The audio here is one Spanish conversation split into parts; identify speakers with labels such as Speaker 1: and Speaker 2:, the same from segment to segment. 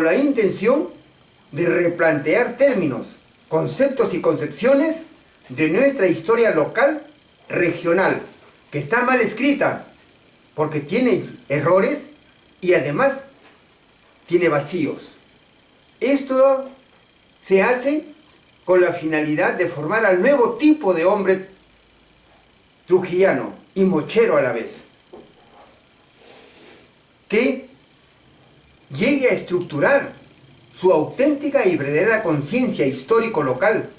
Speaker 1: la intención de replantear términos, conceptos y concepciones de nuestra historia local, regional, que está mal escrita, porque tiene errores y además tiene vacíos. Esto se hace con la finalidad de formar al nuevo tipo de hombre trujillano y mochero a la vez, que llegue a estructurar su auténtica y verdadera conciencia histórico local.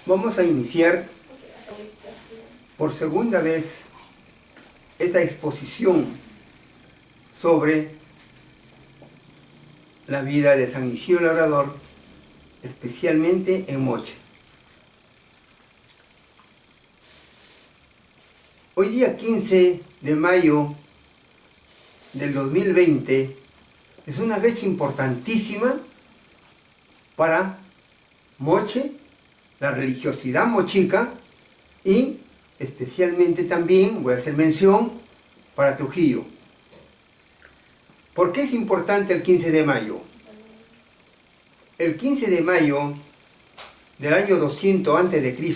Speaker 1: Vamos a iniciar por segunda vez esta exposición sobre la vida de San Isidro Labrador, especialmente en Moche. Hoy día 15 de mayo del 2020 es una fecha importantísima para Moche, la religiosidad mochica, y especialmente también, voy a hacer mención, para Trujillo. ¿Por qué es importante el 15 de mayo? El 15 de mayo del año 200 a.C.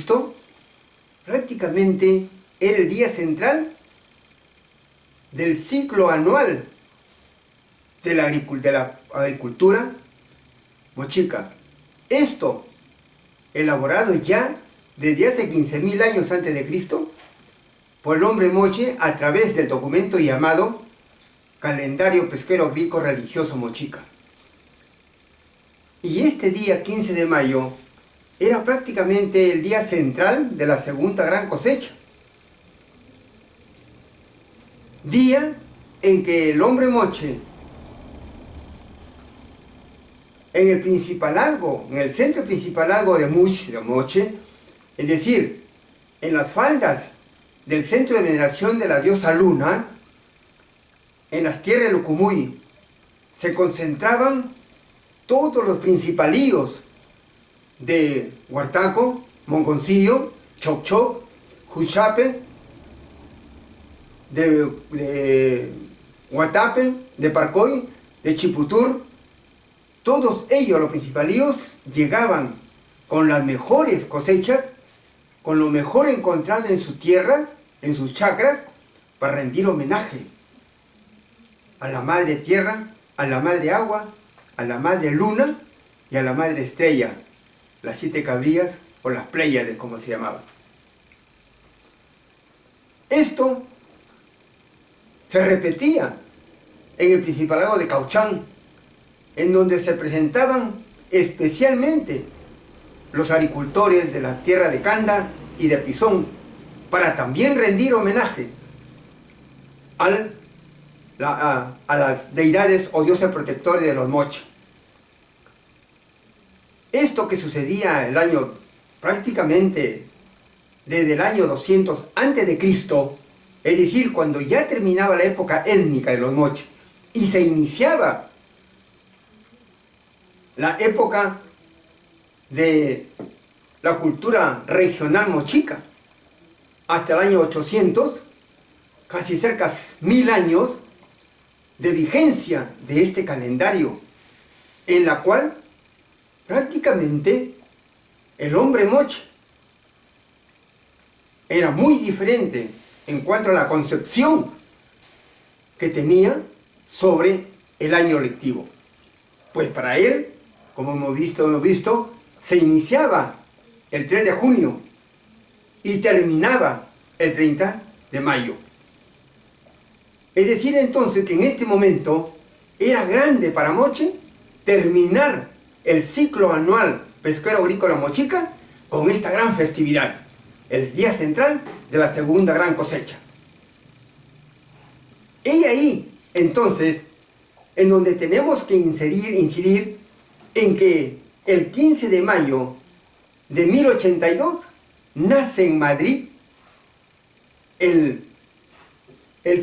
Speaker 1: prácticamente era el día central del ciclo anual de la agricultura mochica. Esto elaborado ya desde hace 15.000 años antes de Cristo por el hombre moche a través del documento llamado Calendario Pesquero Agrícola Religioso Mochica. Y este día 15 de mayo era prácticamente el día central de la segunda gran cosecha. Día en que el hombre moche, en el principalazgo, en el centro principalazgo de Moche, es decir, en las faldas del centro de veneración de la diosa Luna, en las tierras de Lucumuy, se concentraban todos los principalíos de Huartaco, Mongoncillo, Chocchoc, Juchape, de Huatape, de Parcoy, de Chiputur. Todos ellos, los principalíos, llegaban con las mejores cosechas, con lo mejor encontrado en su tierra, en sus chacras, para rendir homenaje a la madre tierra, a la madre agua, a la madre luna y a la madre estrella, las 7 cabrías o las Pléyades, como se llamaban. Esto se repetía en el principalado de Cauchán, en donde se presentaban especialmente los agricultores de la tierra de Canda y de Pisón, para también rendir homenaje a las deidades o dioses protectores de los moche. Esto que sucedía el año, prácticamente desde el año 200 a.C., es decir, cuando ya terminaba la época étnica de los moche y se iniciaba la época de la cultura regional mochica, hasta el año 800, casi cerca de 1000 años de vigencia de este calendario, en la cual prácticamente el hombre moche era muy diferente en cuanto a la concepción que tenía sobre el año lectivo. Pues para él, como hemos visto, se iniciaba el 3 de junio y terminaba el 30 de mayo. Es decir, entonces, que en este momento era grande para Moche terminar el ciclo anual pesquero agrícola mochica con esta gran festividad, el día central de la segunda gran cosecha. Y ahí, entonces, en donde tenemos que incidir en que el 15 de mayo de 1082 nace en Madrid el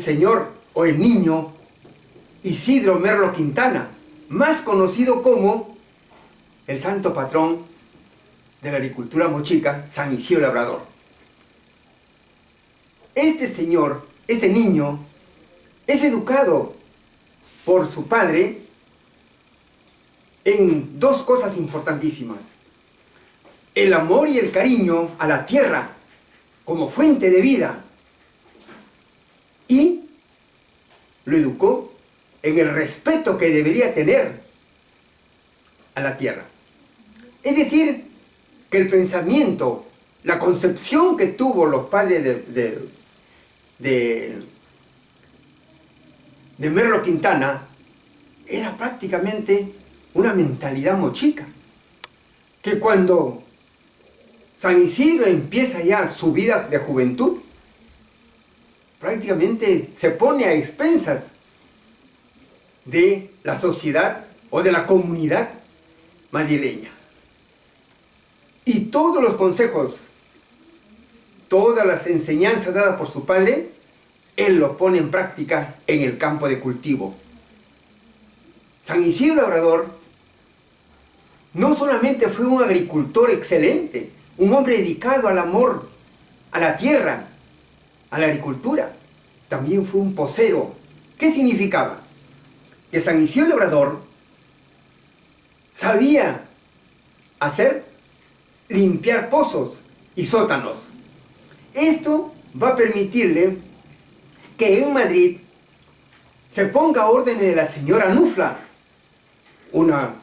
Speaker 1: señor o el niño Isidro Merlo Quintana, más conocido como el santo patrón de la agricultura mochica, San Isidro Labrador. Este señor, este niño, es educado por su padre en dos cosas importantísimas: el amor y el cariño a la tierra como fuente de vida, y lo educó en el respeto que debería tener a la tierra. Es decir, que el pensamiento, la concepción que tuvo los padres de Merlo Quintana era prácticamente una mentalidad mochica, que cuando San Isidro empieza ya su vida de juventud, prácticamente se pone a expensas de la sociedad o de la comunidad madrileña. Y todos los consejos, todas las enseñanzas dadas por su padre, él los pone en práctica en el campo de cultivo. San Isidro Labrador no solamente fue un agricultor excelente, un hombre dedicado al amor a la tierra, a la agricultura, también fue un posero. ¿Qué significaba? Que San Isidro Labrador sabía limpiar pozos y sótanos. Esto va a permitirle que en Madrid se ponga a órdenes de la señora Nufla, una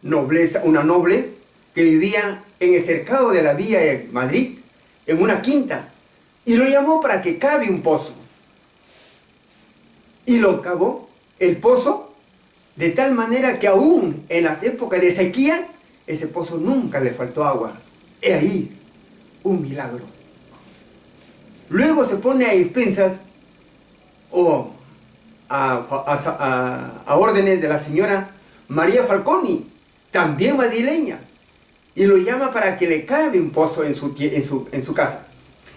Speaker 1: noble que vivía en el cercado de la villa de Madrid, en una quinta, y lo llamó para que cabe un pozo. Y lo cavó el pozo de tal manera que aún en las épocas de sequía, ese pozo nunca le faltó agua. He ahí un milagro. Luego se pone a expensas o a órdenes de la señora María Falconi, también madrileña, y lo llama para que le cabe un pozo en su casa.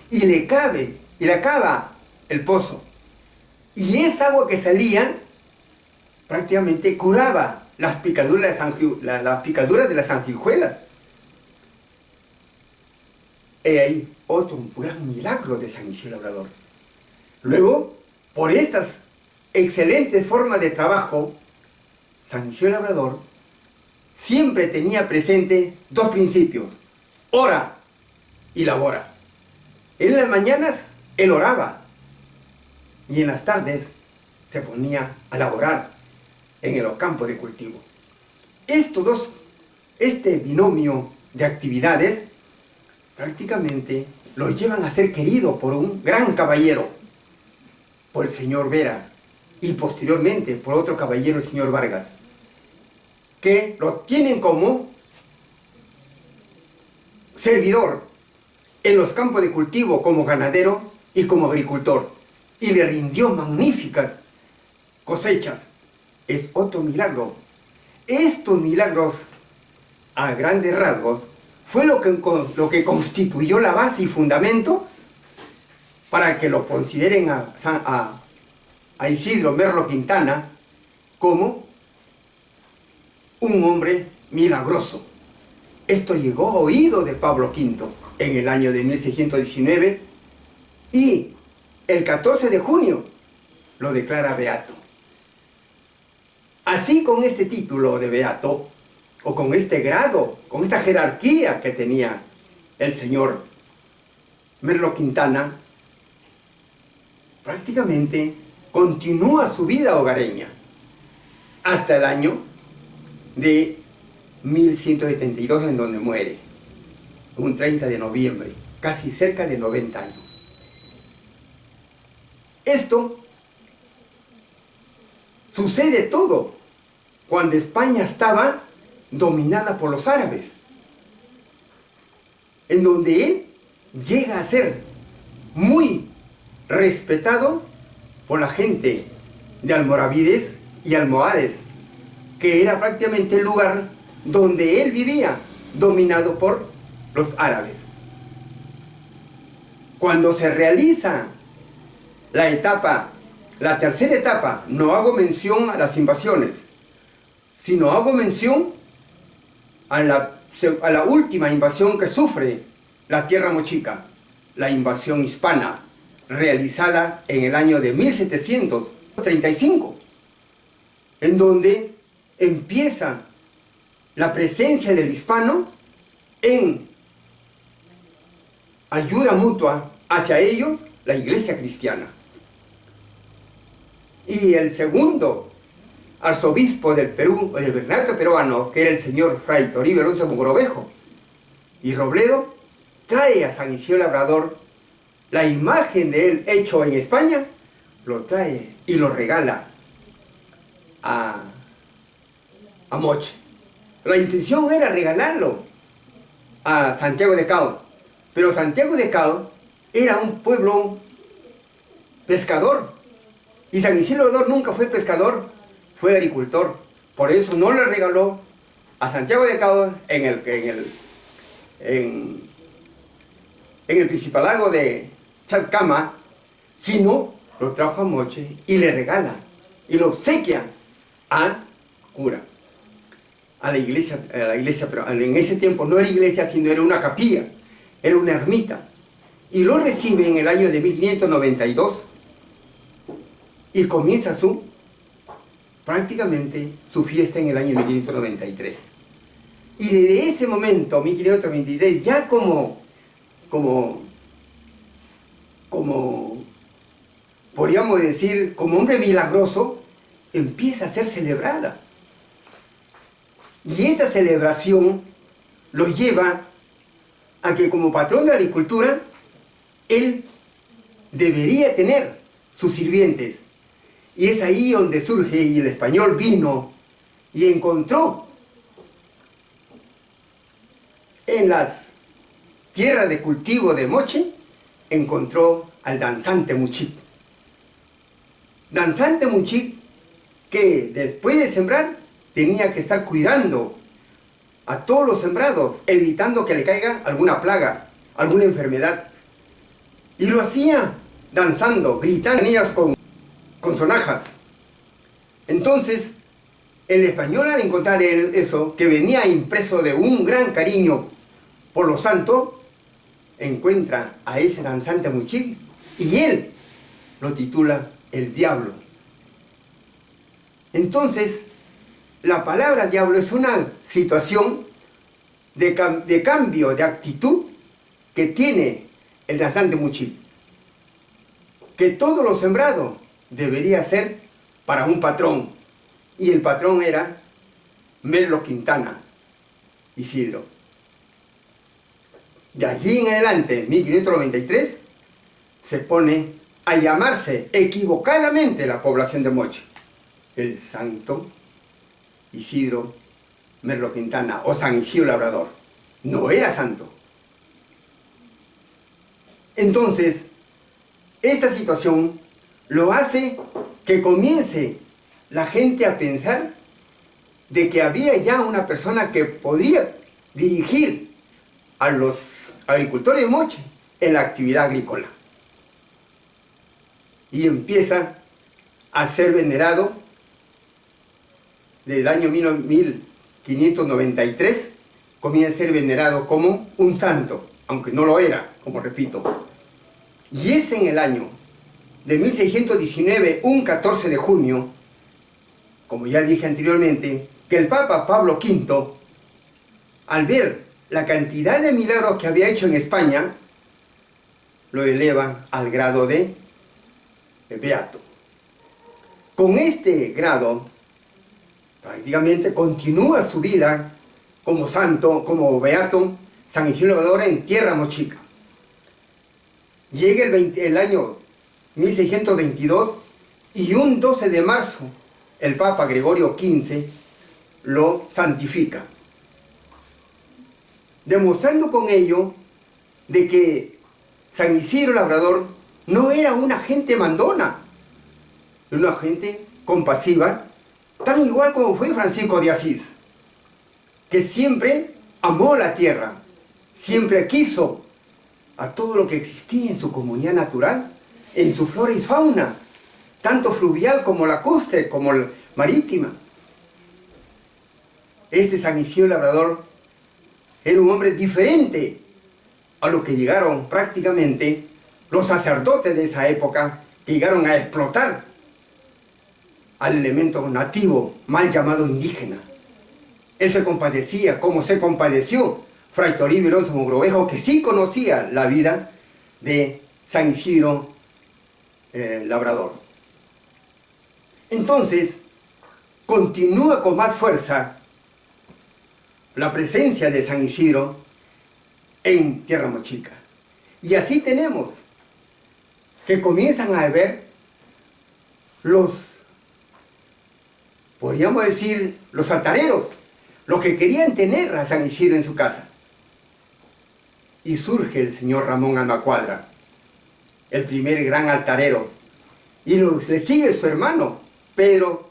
Speaker 1: Y le cava el pozo. Y esa agua que salía prácticamente curaba las picaduras de las sanguijuelas. He ahí otro gran milagro de San Isidro Labrador. Luego, por estas excelentes formas de trabajo, San Isidro Labrador siempre tenía presente dos principios: ora y labora. En las mañanas él oraba y en las tardes se ponía a laborar en los campos de cultivo. Este binomio de actividades prácticamente lo llevan a ser querido por un gran caballero, por el señor Vera, y posteriormente por otro caballero, el señor Vargas, que lo tienen como servidor en los campos de cultivo como ganadero y como agricultor, y le rindió magníficas cosechas. Es otro milagro. Estos milagros, a grandes rasgos, fue lo que constituyó la base y fundamento para que lo consideren a Isidro Merlo Quintana como un hombre milagroso. Esto llegó a oído de Pablo V en el año de 1619 y el 14 de junio lo declara beato. Así, con este título de beato, o con este grado, con esta jerarquía que tenía el señor Merlo Quintana, prácticamente continúa su vida hogareña hasta el año de 1172, en donde muere, un 30 de noviembre, casi cerca de 90 años. Esto sucede todo cuando España estaba dominada por los árabes, en donde él llega a ser muy respetado por la gente de Almorávides y Almohades, que era prácticamente el lugar donde él vivía, dominado por los árabes. Cuando se realiza la tercera etapa, no hago mención a las invasiones, sino hago mención a la última invasión que sufre la tierra mochica, la invasión hispana, realizada en el año de 1735, en donde empieza la presencia del hispano en ayuda mutua hacia ellos, la iglesia cristiana. Y el segundo arzobispo del Perú, del virreinato peruano, que era el señor Fray Toribio Alonso Mogrovejo y Robledo, trae a San Isidro Labrador la imagen de él hecho en España, lo trae y lo regala a Moche. La intención era regalarlo a Santiago de Cao, pero Santiago de Cao era un pueblo pescador, y San Isidro Labrador nunca fue pescador, fue agricultor. Por eso no le regaló a Santiago de Cao en el Principalago de Chalcama, sino lo trajo a Moche y le regala y lo obsequia a cura, a la iglesia, pero en ese tiempo no era iglesia, sino era una capilla, era una ermita, y lo recibe en el año de 1592 y comienza prácticamente su fiesta en el año 1593. Y desde ese momento, 1523, ya como podríamos decir, como hombre milagroso, empieza a ser celebrada. Y esta celebración lo lleva a que, como patrón de la agricultura, él debería tener sus sirvientes. Y es ahí donde surge, y el español vino y encontró en las tierras de cultivo de Moche, encontró al danzante Muchit. Danzante Muchit, que después de sembrar tenía que estar cuidando a todos los sembrados, evitando que le caiga alguna plaga, alguna enfermedad. Y lo hacía danzando, gritando con sonajas. Entonces, el español, al encontrar eso, que venía impreso de un gran cariño por los santos, encuentra a ese danzante Muchit y él lo titula el diablo. Entonces, la palabra diablo es una situación de cambio de actitud que tiene el danzante Muchit, que todo lo sembrado debería ser para un patrón, y el patrón era Merlo Quintana Isidro. De allí en adelante, 1593, se pone a llamarse equivocadamente la población de Moche el santo Isidro Merlo Quintana, o San Isidro Labrador. No era santo. Entonces, esta situación lo hace que comience la gente a pensar de que había ya una persona que podría dirigir a los agricultores de Moche en la actividad agrícola. Y empieza a ser venerado desde el año 1593, comienza a ser venerado como un santo, aunque no lo era, como repito. Y es en el año de 1619, un 14 de junio, como ya dije anteriormente, que el Papa Pablo V, al ver la cantidad de milagros que había hecho en España, lo eleva al grado de beato. Con este grado, prácticamente continúa su vida como santo, como beato, San Isidro Labrador en Tierra Mochica. Llega el año 1622 y un 12 de marzo el Papa Gregorio XV lo santifica, demostrando con ello de que San Isidro Labrador no era una gente mandona, era una gente compasiva, tan igual como fue Francisco de Asís, que siempre amó la tierra, siempre quiso a todo lo que existía en su comunidad natural, en su flora y fauna, tanto fluvial como lacustre, como marítima. Este San Isidro Labrador era un hombre diferente a lo que llegaron prácticamente los sacerdotes de esa época, que llegaron a explotar al elemento nativo, mal llamado indígena. Él se compadecía, como se compadeció Fray Toribio Alonso Mogrovejo, que sí conocía la vida de San Isidro Labrador. Entonces, continúa con más fuerza la presencia de San Isidro en Tierra Mochica. Y así tenemos que comienzan a ver podríamos decir, los altareros, los que querían tener a San Isidro en su casa. Y surge el señor Ramón Almacuadra, el primer gran altarero, y le sigue su hermano, Pedro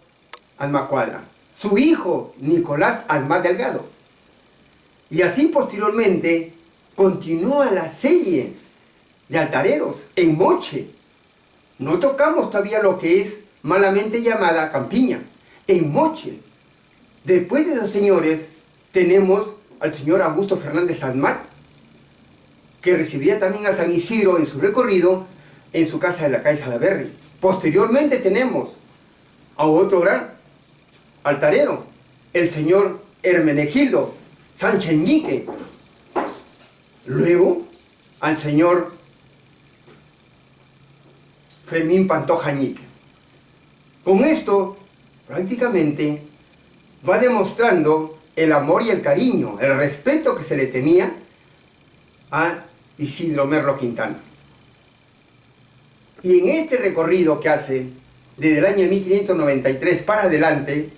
Speaker 1: Almacuadra, su hijo Nicolás Almaz Delgado. Y así posteriormente continúa la serie de altareros en Moche. No tocamos todavía lo que es malamente llamada Campiña, en Moche. Después de los señores tenemos al señor Augusto Fernández Asmat, que recibía también a San Isidro en su recorrido en su casa de la calle Salaberry. Posteriormente tenemos a otro gran altarero, el señor Hermenegildo Sánchez Ñique. Luego al señor Fermín Pantoja Ñique. Con esto prácticamente va demostrando el amor y el cariño, el respeto que se le tenía a Isidro Merlo Quintana. Y en este recorrido que hace, desde el año 1593 para adelante,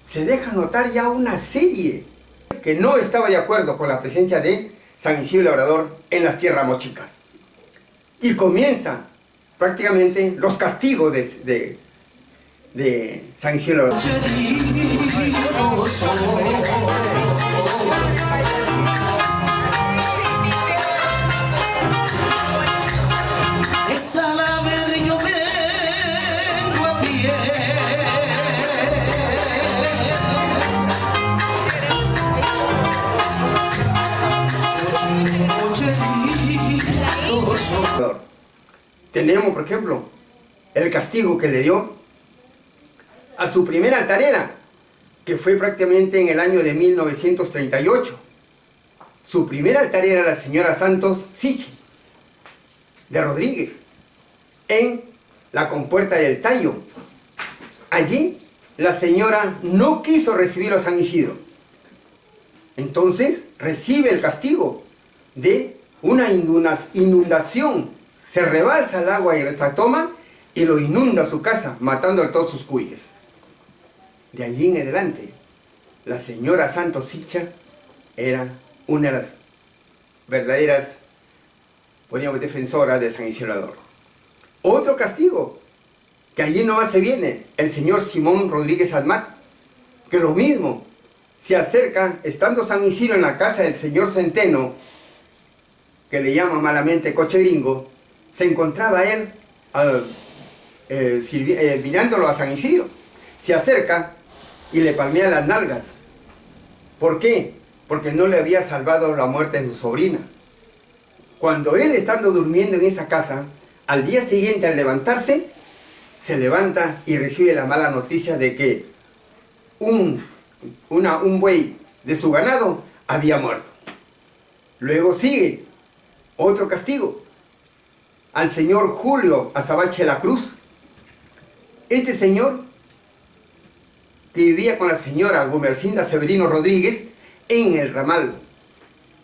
Speaker 1: se deja notar ya una serie que no estaba de acuerdo con la presencia de San Isidro Labrador en las tierras mochicas. Y comienzan prácticamente los castigos de San Isidro Labrador. Tenemos, por ejemplo, el castigo que le dio a su primera altarera, que fue prácticamente en el año de 1938. Su primera altarera, la señora Santos Siche, de Rodríguez, en la compuerta del Tallo. Allí, la señora no quiso recibir a San Isidro. Entonces, recibe el castigo de una inundación. Se rebalsa el agua en esta toma y lo inunda su casa, matando a todos sus cuyes. De allí en adelante, la señora Santos Sicha era una de las verdaderas, poníamos, defensoras de San Isidro Labrador. Otro castigo, que allí nomás se viene, el señor Simón Rodríguez Asmat, que lo mismo, se acerca, estando San Isidro en la casa del señor Centeno, que le llama malamente Coche Gringo, se encontraba él mirándolo a San Isidro. Se acerca y le palmea las nalgas. ¿Por qué? Porque no le había salvado la muerte de su sobrina. Cuando él, estando durmiendo en esa casa, al día siguiente, al levantarse, se levanta y recibe la mala noticia de que un buey de su ganado había muerto. Luego sigue otro castigo al señor Julio Azabache la Cruz. Este señor que vivía con la señora Gumercinda Severino Rodríguez en el ramal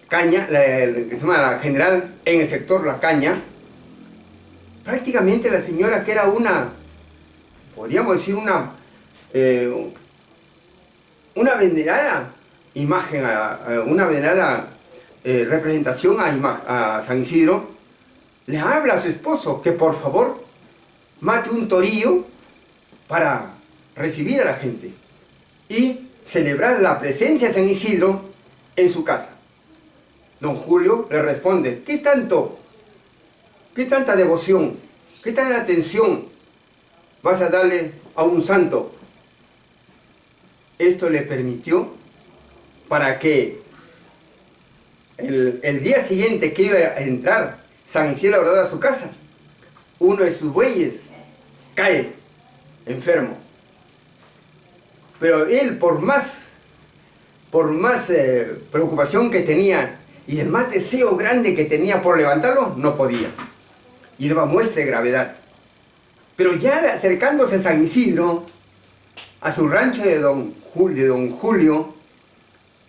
Speaker 1: Caña, que se llama La General, en el sector La Caña. Prácticamente la señora, que era una, podríamos decir, una venerada imagen, una venerada representación a San Isidro, le habla a su esposo que por favor mate un torillo para recibir a la gente y celebrar la presencia de San Isidro en su casa. Don Julio le responde: ¿qué tanta devoción, qué tanta atención vas a darle a un santo? Esto le permitió para que el día siguiente que iba a entrar San Isidro Labrador a su casa, uno de sus bueyes cae enfermo. Pero él, por más preocupación que tenía y el más deseo grande que tenía por levantarlo, no podía. Y daba muestra de gravedad. Pero ya acercándose a San Isidro, a su rancho de don Julio,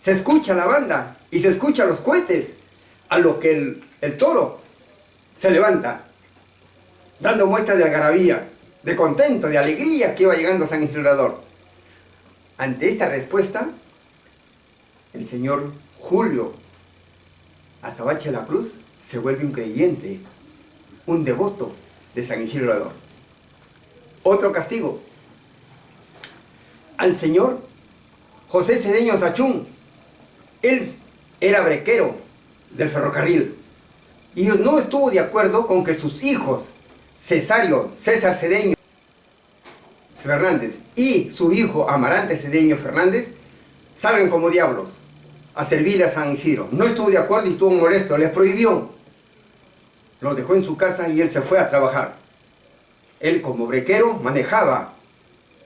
Speaker 1: se escucha la banda y se escuchan los cohetes, a lo que el toro se levanta, dando muestras de algarabía, de contento, de alegría que iba llegando San Isidro Labrador. Ante esta respuesta, el señor Julio Azabache de la Cruz se vuelve un creyente, un devoto de San Isidro Labrador. Otro castigo al señor José Cedeño Sachún. Él era brequero del ferrocarril y no estuvo de acuerdo con que sus hijos, César Cedeño Fernández y su hijo Amarante Cedeño Fernández, salgan como diablos a servirle a San Isidro. No estuvo de acuerdo y estuvo molesto, les prohibió. Lo dejó en su casa y él se fue a trabajar. Él, como brequero, manejaba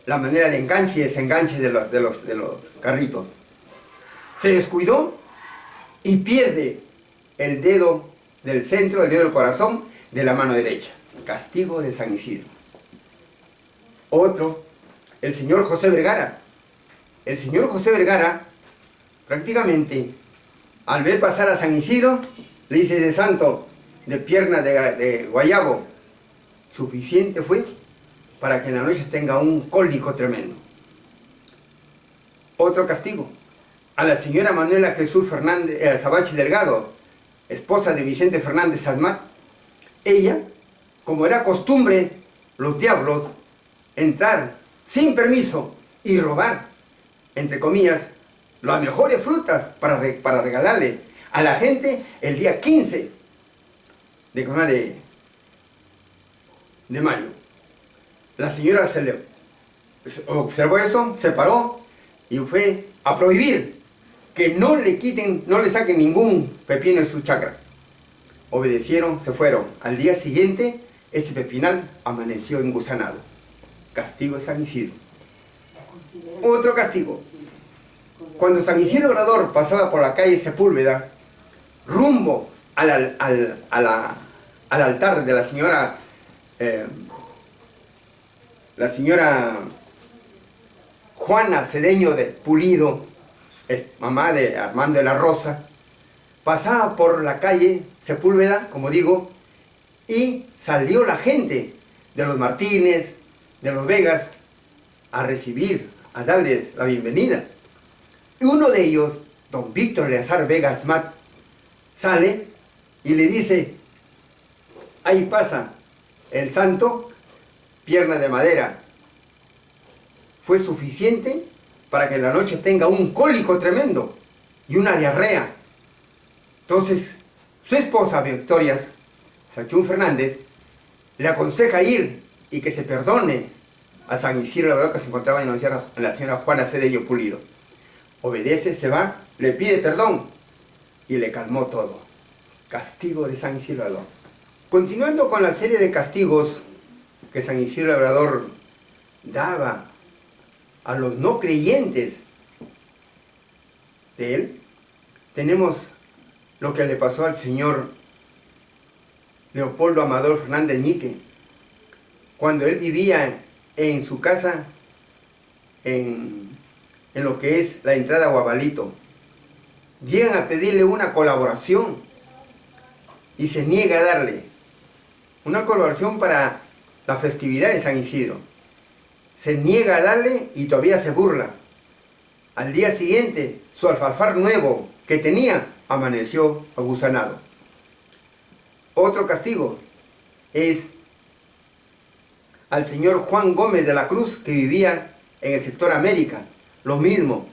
Speaker 1: la manera de enganche y desenganche de los carritos. Se descuidó y pierde el dedo del centro, el dedo del corazón de la mano derecha. Castigo de San Isidro. Otro, el señor José Vergara. El señor José Vergara, prácticamente, al ver pasar a San Isidro, le dice: ese santo de pierna de guayabo, suficiente fue para que en la noche tenga un cólico tremendo. Otro castigo, a la señora Manuela Jesús Fernández Azabache Delgado, esposa de Vicente Fernández Admat. Ella, como era costumbre, los diablos, entrar sin permiso y robar, entre comillas, las mejores frutas para regalarle a la gente el día 15 de mayo. La señora observó eso, se paró y fue a prohibir que no le saquen ningún pepino de su chacra. Obedecieron, se fueron. Al día siguiente, ese pepinal amaneció engusanado. Castigo de San Isidro. Otro castigo. Cuando San Isidro Labrador pasaba por la calle Sepúlveda, rumbo al altar de la señora Juana Cedeño de Pulido, mamá de Armando de la Rosa, pasaba por la calle Sepúlveda, como digo, y salió la gente de los Martínez, de los Vegas, a recibir, a darles la bienvenida. Y uno de ellos, don Víctor Eleazar Vegas Mat, sale y le dice: ahí pasa el santo, pierna de madera. Fue suficiente para que en la noche tenga un cólico tremendo y una diarrea. Entonces, su esposa, Victoria Sachún Fernández, le aconseja ir y que se perdone a San Isidro Labrador, que se encontraba en la señora Juana Cedeño Pulido. Obedece, se va, le pide perdón y le calmó todo. Castigo de San Isidro Labrador. Continuando con la serie de castigos que San Isidro Labrador daba a los no creyentes de él, tenemos lo que le pasó al señor Leopoldo Amador Fernández Ñique, cuando él vivía en su casa en lo que es la entrada a Guabalito. Llegan a pedirle una colaboración y se niega a darle una colaboración para la festividad de San Isidro. Se niega a darle y todavía se burla. Al día siguiente, su alfalfar nuevo que tenía amaneció agusanado. Otro castigo es al señor Juan Gómez de la Cruz, que vivía en el sector América. Lo mismo.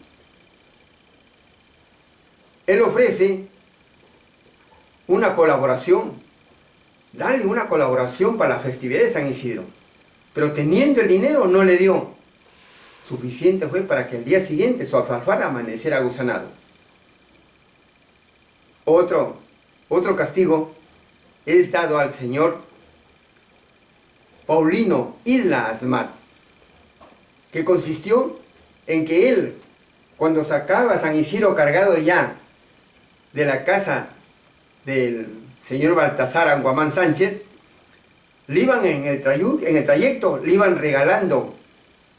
Speaker 1: Él ofrece una colaboración, darle una colaboración para la festividad de San Isidro. Pero teniendo el dinero no le dio. Suficiente fue para que el día siguiente su alfalfar amaneciera agusanado. Otro castigo es dado al señor Paulino Isla Asmat, que consistió en que él, cuando sacaba a San Isidro cargado ya de la casa del señor Baltasar Anguamán Sánchez, le iban en el trayecto, le iban regalando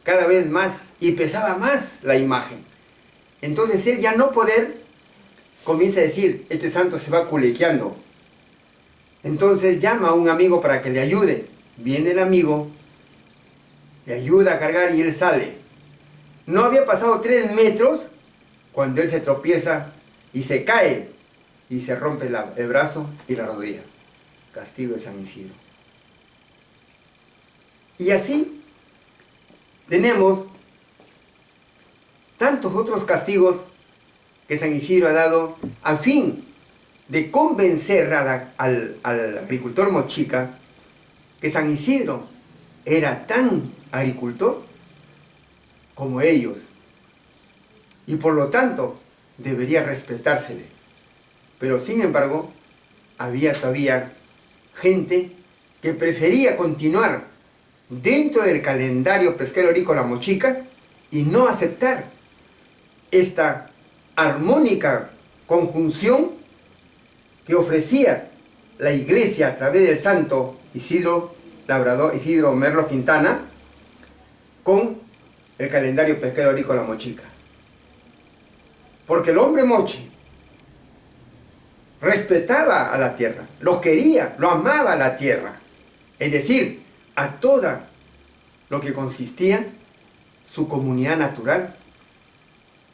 Speaker 1: cada vez más y pesaba más la imagen. Entonces él, ya no poder, comienza a decir: este santo se va culequeando. Entonces llama a un amigo para que le ayude. Viene el amigo, le ayuda a cargar y él sale. No había pasado 3 metros cuando él se tropieza y se cae y se rompe el brazo y la rodilla. Castigo de San Isidro. Y así tenemos tantos otros castigos que San Isidro ha dado a fin de convencer al agricultor mochica que San Isidro era tan agricultor como ellos, y por lo tanto debería respetársele. Pero sin embargo, había todavía gente que prefería continuar dentro del calendario pesquero agrícola mochica y no aceptar esta armónica conjunción que ofrecía la iglesia a través del santo Isidro Labrador, Isidro Merlo Quintana, con el calendario pesquero agrícola mochica. Porque el hombre moche respetaba a la tierra, lo quería, lo amaba a la tierra, es decir, a toda lo que consistía su comunidad natural.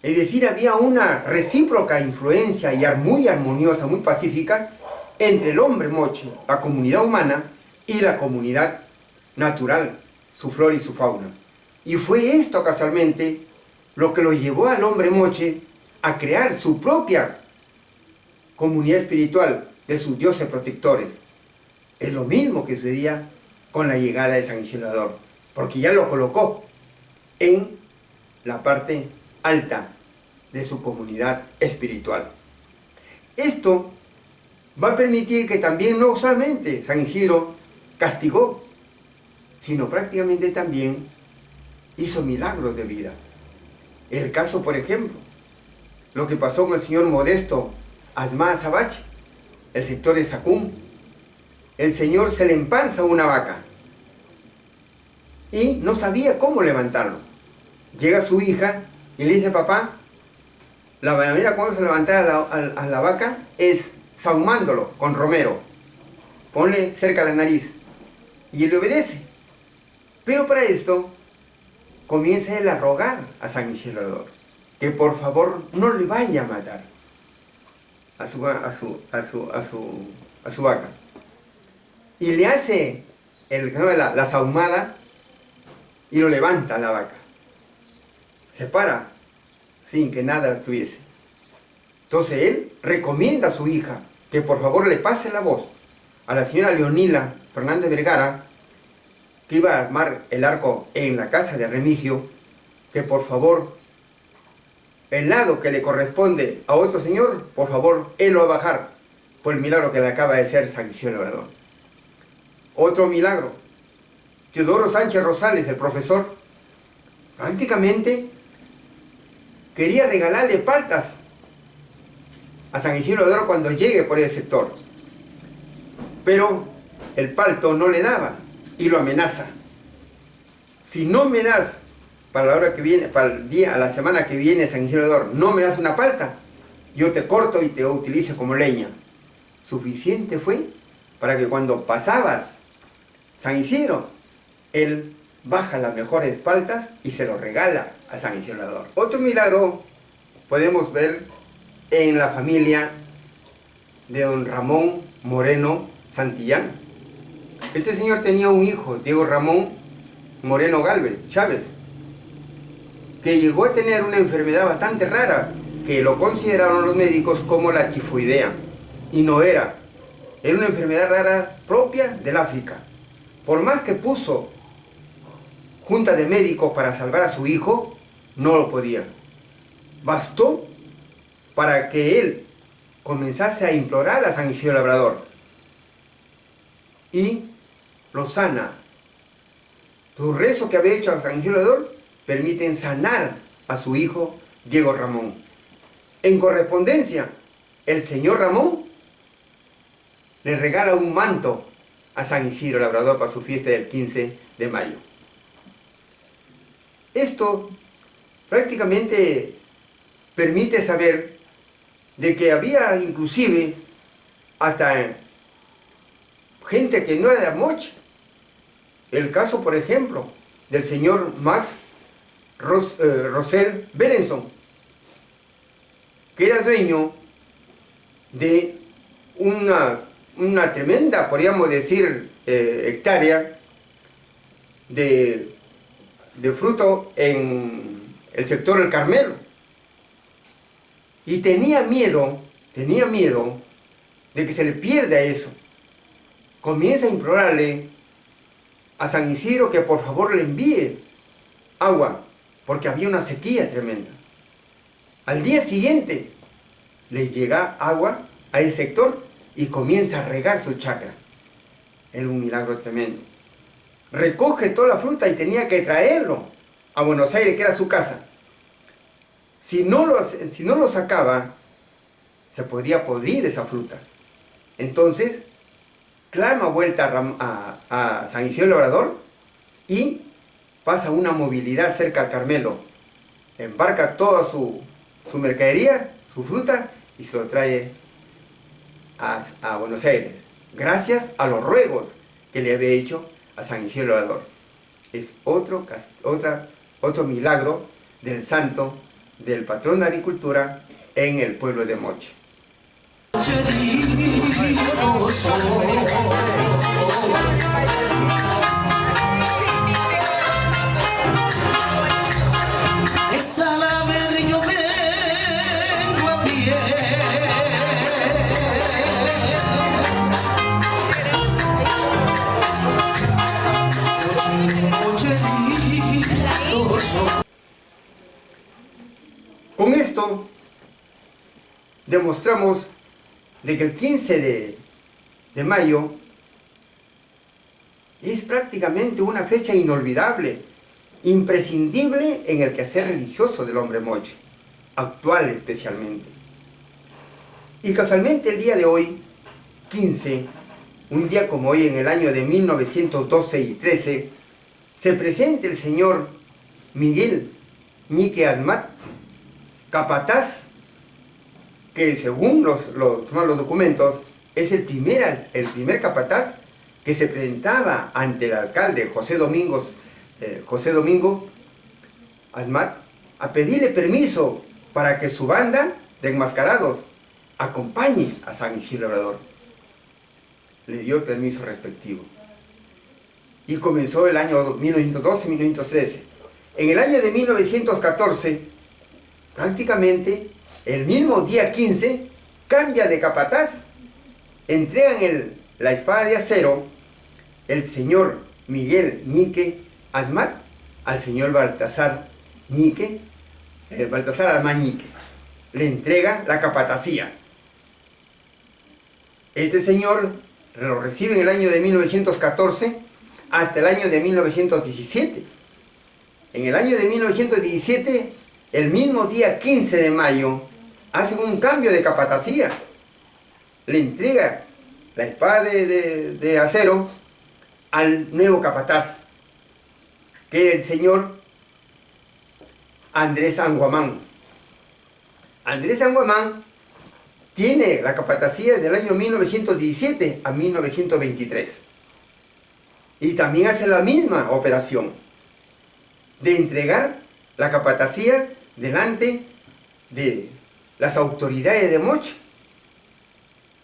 Speaker 1: Es decir, había una recíproca influencia y muy armoniosa, muy pacífica entre el hombre moche, la comunidad humana, y la comunidad natural, su flora y su fauna. Y fue esto casualmente lo que lo llevó al hombre moche a crear su propia comunidad espiritual de sus dioses protectores. Es lo mismo que sucedía con la llegada de San Isidro, porque ya lo colocó en la parte alta de su comunidad espiritual. Esto va a permitir que también no solamente San Isidro castigó, sino prácticamente también hizo milagros de vida. El caso, por ejemplo, lo que pasó con el señor Modesto Asmá Azabache, el sector de Sacún. El señor se le empanza una vaca y no sabía cómo levantarlo. Llega su hija y le dice: papá, la manera como se levantar a la vaca es sahumándolo con romero. Ponle cerca la nariz. Y él le obedece. Pero para esto comienza él a rogar a San Isidro que por favor no le vaya a matar a su vaca. Y le hace la sahumada y lo levanta a la vaca. Se para sin que nada tuviese. Entonces él recomienda a su hija que por favor le pase la voz a la señora Leonila Fernández Vergara, que iba a armar el arco en la casa de Remigio, que por favor el lado que le corresponde a otro señor, por favor él lo va a bajar por el milagro que le acaba de hacer San Isidro Labrador. Otro milagro: Teodoro Sánchez Rosales, el profesor, prácticamente quería regalarle paltas a San Isidro Labrador cuando llegue por ese sector, pero el palto no le daba y lo amenaza: si no me das para la hora que viene, para el día, a la semana que viene, San Isidro Labrador, no me das una palta, yo te corto y te utilizo como leña. Suficiente fue para que cuando pasabas San Isidro, él baja las mejores paltas y se lo regala a San Isidro Labrador. Otro milagro podemos ver en la familia de don Ramón Moreno Santillán. Este señor tenía un hijo, Diego Ramón Moreno Galvez Chávez, que llegó a tener una enfermedad bastante rara, que lo consideraron los médicos como la tifoidea, y no era. Era una enfermedad rara propia del África. Por más que puso junta de médicos para salvar a su hijo, no lo podía. Bastó para que él comenzase a implorar a San Isidro Labrador y lo sana. Los rezos que había hecho a San Isidro Labrador permiten sanar a su hijo Diego Ramón. En correspondencia, el señor Ramón le regala un manto a San Isidro Labrador para su fiesta del 15 de mayo. Esto prácticamente permite saber de que había inclusive hasta gente que no era de Moche. El caso, por ejemplo, del señor Max Rosel Berenson, que era dueño de una tremenda, podríamos decir, hectárea de fruto en el sector del Carmelo. Y tenía miedo de que se le pierda eso. Comienza a implorarle a San Isidro que por favor le envíe agua, porque había una sequía tremenda. Al día siguiente le llega agua a ese sector y comienza a regar su chacra. Era un milagro tremendo. Recoge toda la fruta y tenía que traerlo a Buenos Aires, que era su casa. Si no lo sacaba, se podría podrir esa fruta. Entonces, clama vuelta a San Isidro Labrador y pasa una movilidad cerca al Carmelo. Embarca toda su mercadería, su fruta, y se lo trae a Buenos Aires, gracias a los ruegos que le había hecho a San Isidro Labrador. Es otro milagro del santo, del patrón de agricultura en el pueblo de Moche. Con esto demostramos de que el 15 de mayo es prácticamente una fecha inolvidable, imprescindible en el quehacer religioso del hombre moche, actual especialmente. Y casualmente el día de hoy, 15, un día como hoy en el año de 1912 y 13, se presenta el señor Miguel Ñique Asmat, capataz, que según los documentos es el primer capataz que se presentaba ante el alcalde José Domingo Asmat a pedirle permiso para que su banda de enmascarados acompañe a San Isidro Labrador. Le dio el permiso respectivo. Y comenzó el año 1912-1913. En el año de 1914, prácticamente el mismo día 15, cambia de capataz. Entregan la espada de acero el señor Miguel Ñique Asmat al señor Baltasar Asmat Ñique. Le entrega la capatacía. Este señor lo recibe en el año de 1914 hasta el año de 1917. En el año de 1917, el mismo día 15 de mayo, hacen un cambio de capatacía. Le entrega la espada de acero al nuevo capataz, que era el señor Andrés Anguamán. Andrés Anguamán tiene la capatacía del año 1917 a 1923. Y también hace la misma operación de entregar la capatacía delante de las autoridades de Moche.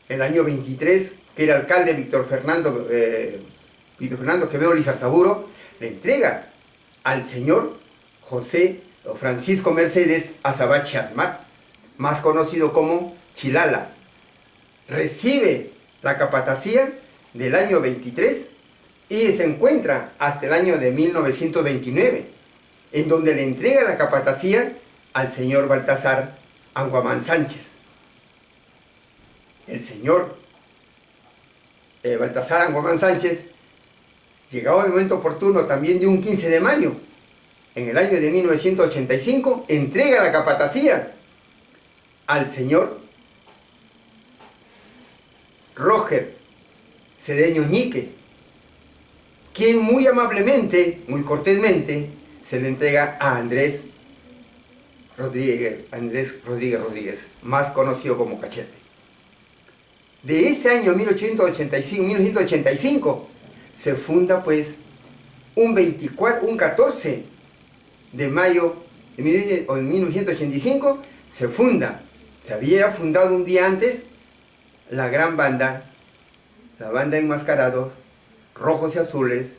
Speaker 1: El año 23, que era alcalde Víctor Fernando Quevedo Lizarzaburo, le entrega al señor José Francisco Mercedes Azabache Asmat, más conocido como Chilala. Recibe la capatacía del año 23 y se encuentra hasta el año de 1929, en donde le entrega la capatacía al señor Baltasar Anguamán Sánchez. El señor Baltasar Anguamán Sánchez, llegado el momento oportuno también de un 15 de mayo, en el año de 1985, entrega la capatacía al señor Roger Cedeño Ñique, quien muy amablemente, muy cortésmente, se le entrega a Andrés Rodríguez Rodríguez, más conocido como Cachete. De ese año 1985 se funda pues un 14 de mayo de 1985 se había fundado un día antes la gran banda, la banda Enmascarados, Rojos y Azules,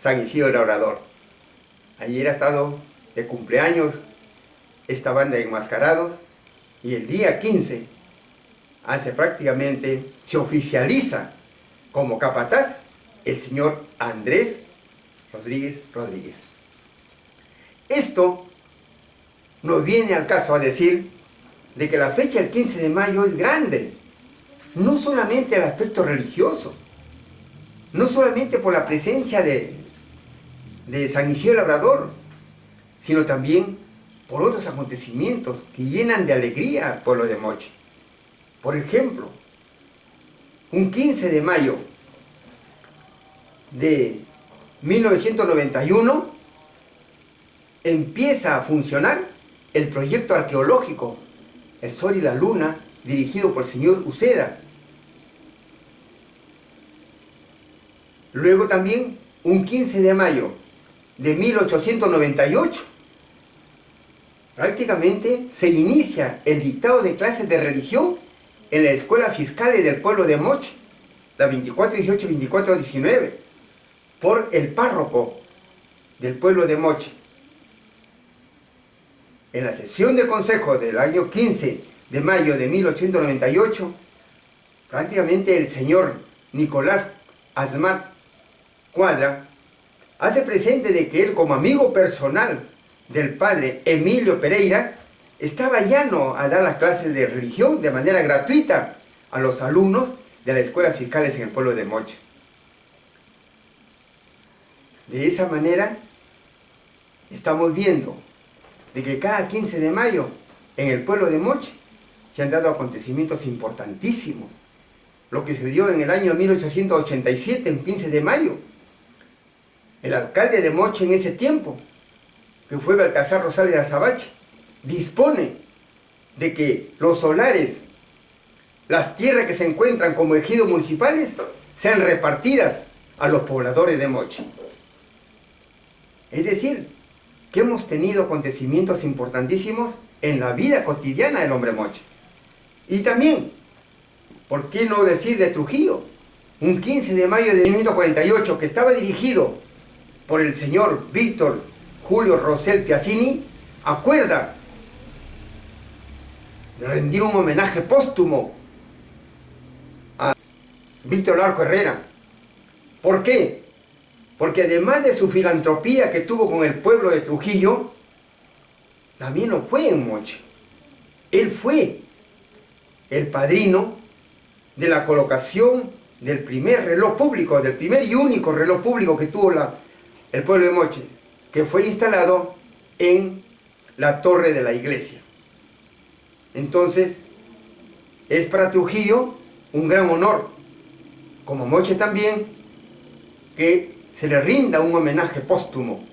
Speaker 1: San Isidro Labrador. Ayer ha estado de cumpleaños esta banda de Enmascarados y el día 15 se oficializa como capataz el señor Andrés Rodríguez. Esto nos viene al caso a decir de que la fecha del 15 de mayo es grande, no solamente el aspecto religioso, no solamente por la presencia de San Isidro Labrador, sino también por otros acontecimientos que llenan de alegría al pueblo de Moche. Por ejemplo, un 15 de mayo de 1991 empieza a funcionar el proyecto arqueológico El Sol y la Luna, dirigido por el señor Uceda. Luego también, un 15 de mayo de 1898, prácticamente se inicia el dictado de clases de religión en la Escuela Fiscal del pueblo de Moche, la 2418-2419, por el párroco del pueblo de Moche. En la sesión de consejo del año 15 de mayo de 1898, prácticamente el señor Nicolás Asmat Cuadra hace presente de que él, como amigo personal del padre Emilio Pereira, estaba llano a dar las clases de religión de manera gratuita a los alumnos de la Escuela Fiscales en el pueblo de Moche. De esa manera estamos viendo de que cada 15 de mayo en el pueblo de Moche se han dado acontecimientos importantísimos. Lo que se dio en el año 1887, en 15 de mayo, el alcalde de Moche en ese tiempo, que fue Baltasar Rosales de Azabache, dispone de que los solares, las tierras que se encuentran como ejidos municipales, sean repartidas a los pobladores de Moche. Es decir, que hemos tenido acontecimientos importantísimos en la vida cotidiana del hombre Moche. Y también, ¿por qué no decir de Trujillo? Un 15 de mayo de 1948, que estaba dirigido por el señor Víctor Julio Rosell Piazzini, acuerda de rendir un homenaje póstumo a Víctor Larco Herrera. ¿Por qué? Porque además de su filantropía que tuvo con el pueblo de Trujillo, también lo fue en Moche. Él fue el padrino de la colocación del primer reloj público, del primer y único reloj público que tuvo el pueblo de Moche, que fue instalado en la torre de la iglesia. Entonces, es para Trujillo un gran honor, como Moche también, que se le rinda un homenaje póstumo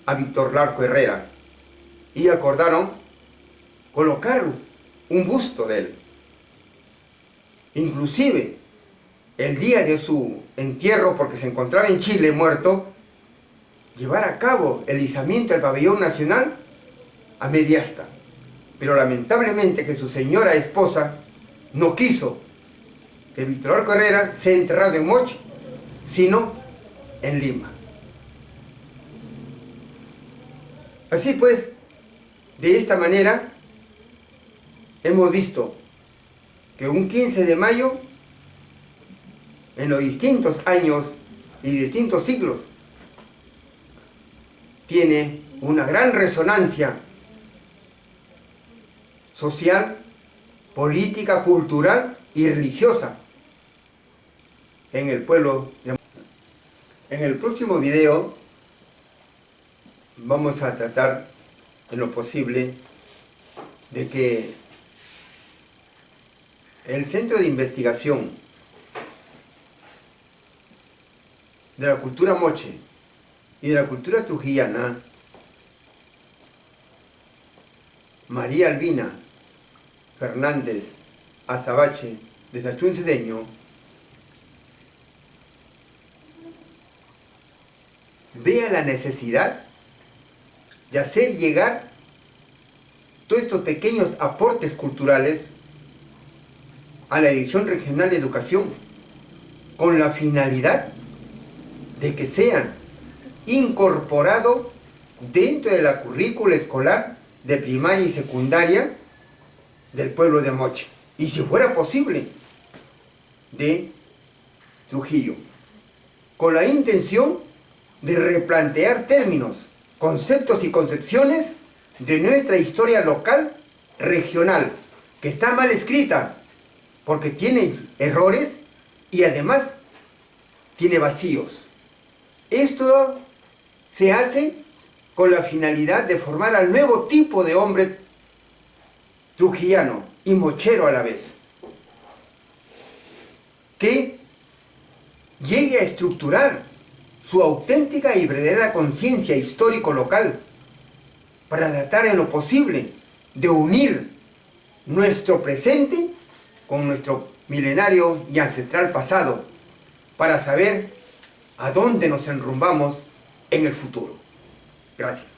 Speaker 1: a Víctor Larco Herrera. y acordaron colocar un busto de él. Inclusive, el día de su entierro, porque se encontraba en Chile muerto, llevar a cabo el izamiento del pabellón nacional a media asta. Pero lamentablemente que su señora esposa no quiso que Víctor Arco Herrera sea enterrado en Moche, sino en Lima. Así pues, de esta manera, hemos visto que un 15 de mayo, en los distintos años y distintos siglos, tiene una gran resonancia social, política, cultural y religiosa en el pueblo de Moche. En el próximo video vamos a tratar en lo posible de que el Centro de Investigación de la Cultura Moche y de la Cultura Trujillana, María Albina Fernández Azabache de Sachún Cedeño, vea la necesidad de hacer llegar todos estos pequeños aportes culturales a la Dirección Regional de Educación, con la finalidad de que sean incorporados dentro de la currícula escolar de primaria y secundaria del pueblo de Moche, y si fuera posible, de Trujillo, con la intención de replantear términos, conceptos y concepciones de nuestra historia local, regional, que está mal escrita, porque tiene errores y además tiene vacíos. Esto se hace con la finalidad de formar al nuevo tipo de hombre trujillano y mochero a la vez, que llegue a estructurar su auténtica y verdadera conciencia histórico local, para tratar en lo posible de unir nuestro presente con nuestro milenario y ancestral pasado, para saber a dónde nos enrumbamos en el futuro. Gracias.